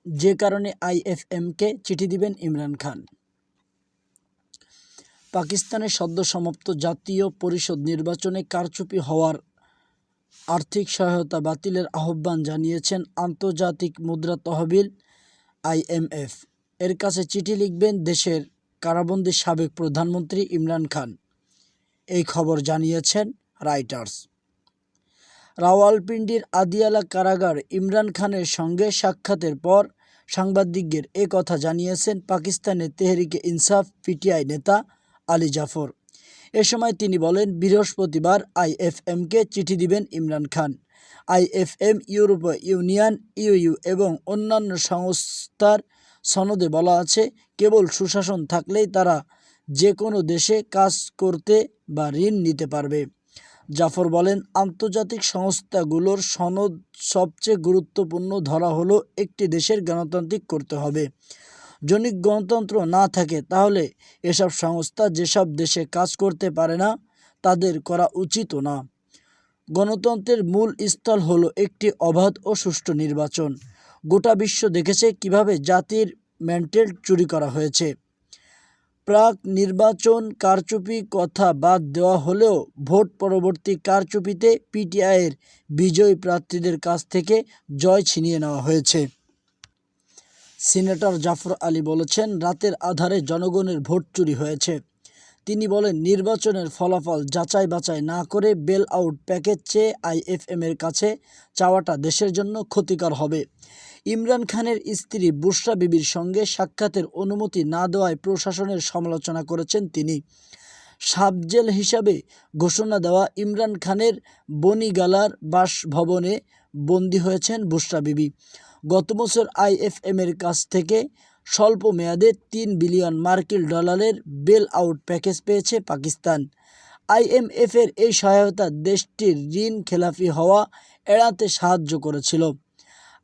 যে কারণে আইএফএমকে চিঠি দিবেন ইমরান খান। পাকিস্তানের সদ্য সমাপ্ত জাতীয় পরিষদ নির্বাচনে কারচুপি হওয়ার আর্থিক সহায়তা বাতিলের আহ্বান জানিয়েছেন আন্তর্জাতিক মুদ্রা তহবিল IMF এর কাছে চিঠি লিখবেন দেশের কারাবন্দী সাবেক প্রধানমন্ত্রী ইমরান খান। এই খবর জানিয়েছেন রয়টার্স। রাওয়ালপিন্ডির আদিয়ালা কারাগার ইমরান খানের সঙ্গে সাক্ষাতের পর সাংবাদিকদের এ কথা জানিয়েছেন পাকিস্তানের তেহরিকে ইনসাফ PTI নেতা আলী জাফর। এ সময় তিনি বলেন, বৃহস্পতিবার IFMকে চিঠি দিবেন ইমরান খান। IFM, ইউরোপীয় ইউনিয়ন, EU এবং অন্যান্য সংস্থার সনদে বলা আছে, কেবল সুশাসন থাকলেই তারা যে কোনো দেশে কাজ করতে বা ঋণ নিতে পারবে। জাফর বলেন, আন্তর্জাতিক সংস্থাগুলোর সনদ সবচেয়ে গুরুত্বপূর্ণ ধরা হলো একটি দেশের গণতান্ত্রিক করতে হবে। যদি গণতন্ত্র না থাকে তাহলে এসব সংস্থা যেসব দেশে কাজ করতে পারে না তাদের করা উচিতও না। গণতন্ত্রের মূল স্থল হলো একটি অবাধ ও সুষ্ঠু নির্বাচন। গোটা বিশ্ব দেখেছে কিভাবে জাতির ম্যান্ডেট চুরি করা হয়েছে। প্রাক নির্বাচন কারচুপি কথা বাদ দেওয়া হলেও ভোট পরবর্তী কারচুপিতে PTIয়ের বিজয়ী প্রার্থীদের কাছ থেকে জয় ছিনিয়ে নেওয়া হয়েছে। সিনেটর জাফর আলী বলেছেন, রাতের আধারে জনগণের ভোট চুরি হয়েছে। তিনি বলেন, নির্বাচনের ফলাফল যাচাই বাছাই না করে বেল আউট প্যাকেজ চেয়ে IFMের কাছে চাওয়াটা দেশের জন্য ক্ষতিকর হবে। ইমরান খানের স্ত্রী বুশরা বিবির সঙ্গে সাক্ষাতের অনুমতি না দেওয়ায় প্রশাসনের সমালোচনা করেছেন তিনি। সাবজেল হিসাবে ঘোষণা দেওয়া ইমরান খানের বনিগালার বাসভবনে বন্দী হয়েছেন বুশরা বিবি। গত বছর IFMের কাছ থেকে স্বল্প মেয়াদে $3 বিলিয়ন বেল আউট প্যাকেজ পেয়েছে পাকিস্তান। IMFের এই সহায়তা দেশটির ঋণ খেলাপি হওয়া এড়াতে সাহায্য করেছিল।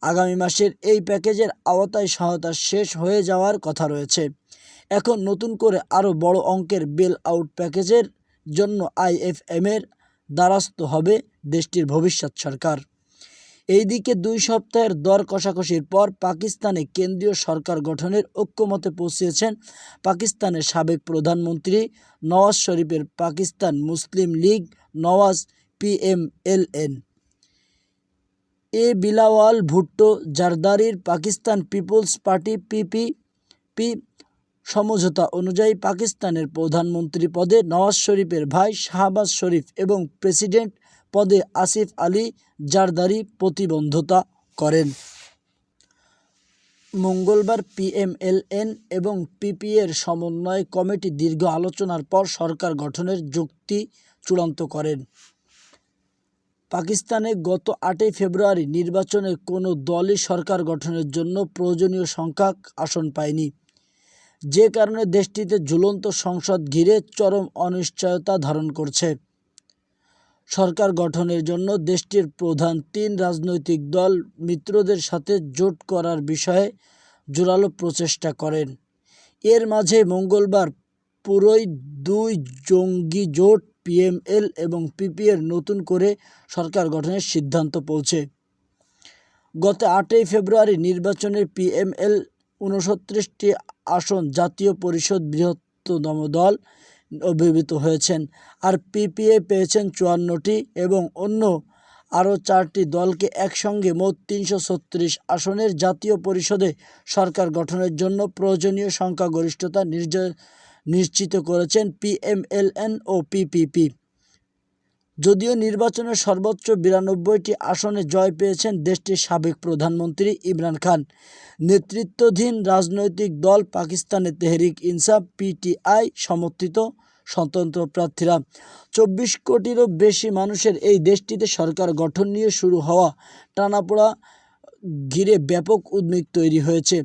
আগামী মাসের এই প্যাকেজের আওতায় সহায়তা শেষ হয়ে যাওয়ার কথা রয়েছে। এখন নতুন করে আরও বড় অঙ্কের বেল আউট প্যাকেজের জন্য IFMের দ্বারস্থ হবে দেশটির ভবিষ্যৎ সরকার। এইদিকে 2 সপ্তাহের দর কষাকষির পর পাকিস্তানে কেন্দ্রীয় সরকার গঠনের ঐক্যমতে পৌঁছেছেন পাকিস্তানের সাবেক প্রধানমন্ত্রী নওয়াজ শরীফের পাকিস্তান মুসলিম লীগ নওয়াজ PMLN। বিলাওয়াল ভুট্টো জারদারির পাকিস্তান পিপলস পার্টি PPP সমঝোতা অনুযায়ী পাকিস্তানের প্রধানমন্ত্রী পদে নওয়াজ শরীফের ভাই শাহবাজ শরীফ এবং প্রেসিডেন্ট পদে আসিফ আলী জারদারি প্রতিবন্ধতা করেন। মঙ্গলবার PMLN এবং PP-এর সমন্বয় কমিটি দীর্ঘ আলোচনার পর সরকার গঠনের যুক্তি চূড়ান্ত করেন। পাকিস্তানে গত 8 ফেব্রুয়ারি নির্বাচনে কোনো দলই সরকার গঠনের জন্য প্রয়োজনীয় সংখ্যক আসন পায়নি, যে কারণে দেশটিতে ঝুলন্ত সংসদ ঘিরে চরম অনিশ্চয়তা ধারণ করছে। সরকার গঠনের জন্য দেশটির প্রধান 3 রাজনৈতিক দল মিত্রদের সাথে জোট করার বিষয়ে জোরালো প্রচেষ্টা করেন। এর মাঝে মঙ্গলবার পুরোই 2 জঙ্গি জোট PML এবং PP-এর নতুন করে সরকার গঠনের সিদ্ধান্ত পৌঁছে। গত 8 ফেব্রুয়ারি নির্বাচনের PML 29টি আসন জাতীয় পরিষদ বৃহত্তম দল অভিহিত হয়েছেন, আর PPA পেয়েছেন 54টি এবং অন্য আরও 4টি দলকে একসঙ্গে মোট 336 আসনের জাতীয় পরিষদে সরকার গঠনের জন্য প্রয়োজনীয় সংখ্যাগরিষ্ঠতা নিশ্চিত করেছেন PMLN ও PPP। যদিও নির্বাচনের সর্বোচ্চ 92টি আসনে জয় পেয়েছেন দেশটির সাবেক প্রধানমন্ত্রী ইমরান খান নেতৃত্বাধীন রাজনৈতিক দল পাকিস্তানের তেহরিক ইনসাফ PTI সমর্থিত স্বতন্ত্র প্রার্থীরা। 24 কোটিরও বেশি মানুষের এই দেশটিতে সরকার গঠন নিয়ে শুরু হওয়া টানাপোড়া ঘিরে ব্যাপক উদ্বেগ তৈরি হয়েছে।